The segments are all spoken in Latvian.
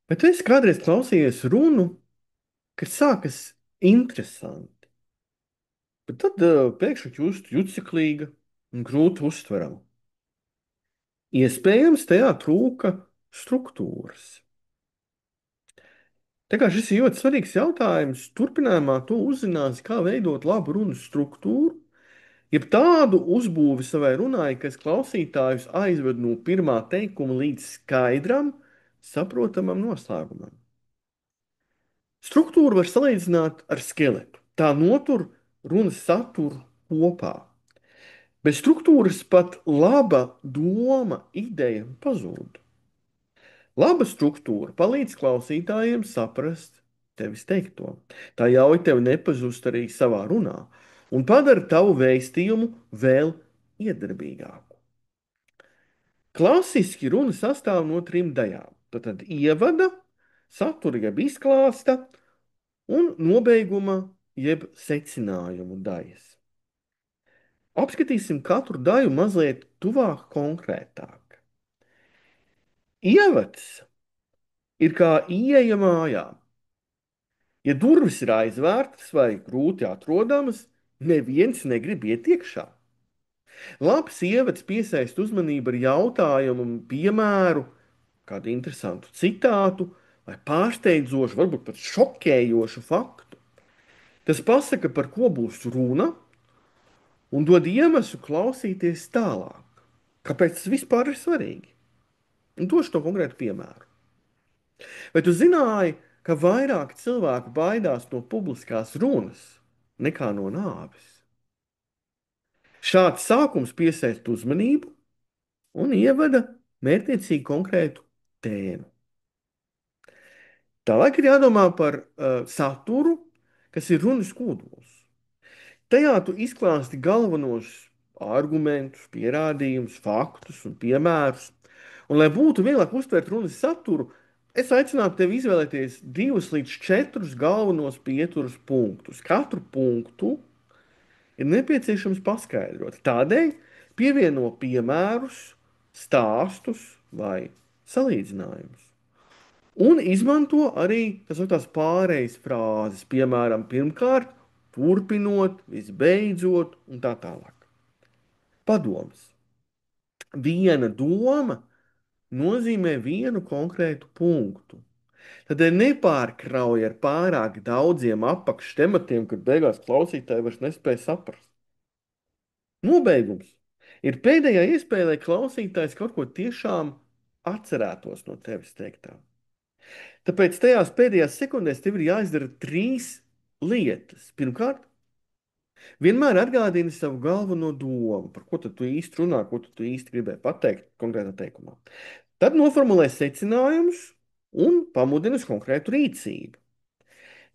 Bet tu esi kādreiz klausījies runu, kad sākas interesanti, bet tad pēkšņi kļūst juceklīga un grūti uztverama. Iespējams, tajā trūka struktūras. Tā kā šis ir ļoti svarīgs jautājums, turpinājumā tu uzzināsi, kā veidot labu runas struktūru, jeb tādu uzbūvi savai runai, kas klausītājus aizved no pirmā teikuma līdz skaidram, saprotamam noslēgumam. Struktūru var salīdzināt ar skeletu. Tā notur runas saturu kopā. Bez struktūras pat laba doma, ideja pazūd. Laba struktūra palīdz klausītājiem saprast tevis teikto. Tā ļauj tev nepazust arī savā runā un padara tavu vēstījumu vēl iedarbīgāku. Klasiski runa sastāv no trim daļām. Tad ievada, satura jeb izklāsta un nobeiguma jeb secinājumu daļas. Apskatīsim katru daļu mazliet tuvāk, konkrētāk. Ievads ir kā ieeja mājā. Ja durvis ir aizvērtas vai grūti atrodamas, neviens negrib iet iekšā. Labs ievads piesaista uzmanību ar jautājumu, piemēru, kādu interesantu citātu vai pārsteidzošu, varbūt pat šokējošu faktu. Tas pasaka, par ko būs runa, un dod iemeslu klausīties tālāk. Kāpēc tas vispār ir svarīgi? Un došu to konkrētu piemēru. Vai tu zināji, ka vairāk cilvēku baidās no publiskās runas nekā no nāves? Šāds sākums piesaista uzmanību un ievada mērķiecīgi konkrētu tēmu. Tālāk ir jādomā par saturu, kas ir runas kodols. Tajā tu izklāsti galvenos argumentus, pierādījumus, faktus un piemērus. Un, lai būtu vieglāk uztvert runas saturu, es aicinātu tevi izvēlēties 2 līdz 4 galvenos pieturas punktus. Katru punktu ir nepieciešams paskaidrot. Tādēļ pievieno piemērus, stāstus vai salīdzinājumus. Un izmanto arī tās pārejas frāzes, piemēram, pirmkārt, turpinot, visbeidzot, un tā tālāk. Padoms. Viena doma nozīmē vienu konkrētu punktu. Tad nepārkrauj ar pārāk daudziem apakštematiem, kad beigās klausītāji vairs nespēja saprast. Nobeigums ir pēdējā iespēja, lai klausītājs kaut ko tiešām atcerētos no tevis teiktā. Tāpēc tajās pēdējās sekundēs tev ir jāizdara 3 lietas. Pirmkārt, vienmēr atgādini savu galveno domu, par ko tu īsti runā, ko tu īsti gribēji pateikt konkrētā teikumā. Tad noformulē secinājumus un pamudini uz konkrētu rīcību.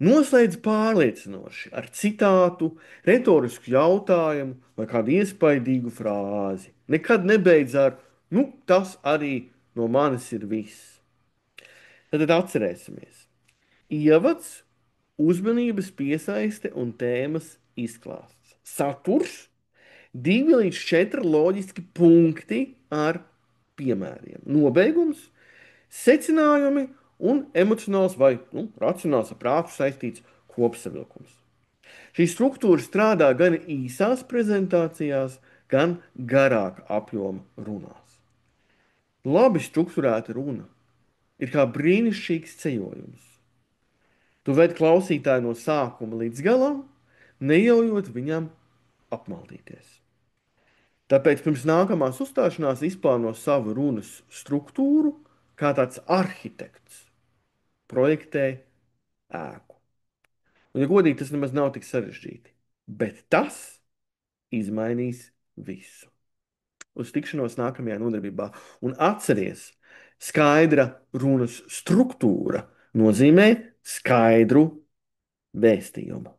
Noslēdz pārliecinoši ar citātu, retorisku jautājumu vai kādu iespaidīgu frāzi. Nekad nebeidz ar, nu, tas arī no manis ir viss. Tad atcerēsimies. Ievads, uzmanības piesaiste un tēmas izklāsts. Saturs, 2 līdz 4 loģiski punkti ar piemēriem. Nobeigums, secinājumi un emocionāls vai racionāls ar prātu saistīts kopsavilkums. Šī struktūra strādā gan īsās prezentācijās, gan garāka apjoma runās. Labi strukturēta runa ir kā brīnišķīgs ceļojums. Tu ved klausītāju no sākuma līdz galam, neļaujot viņam apmaldīties. Tāpēc pirms nākamās uzstāšanās izplāno savu runas struktūru, kā tāds arhitekts projektē ēku. Un, ja godīgi, tas nemaz nav tik sarežģīti. Bet tas izmainīs visu. Uz tikšanos nākamajā nodarbībā. Un atceries, skaidra runas struktūra nozīmē skaidru vēstījumu.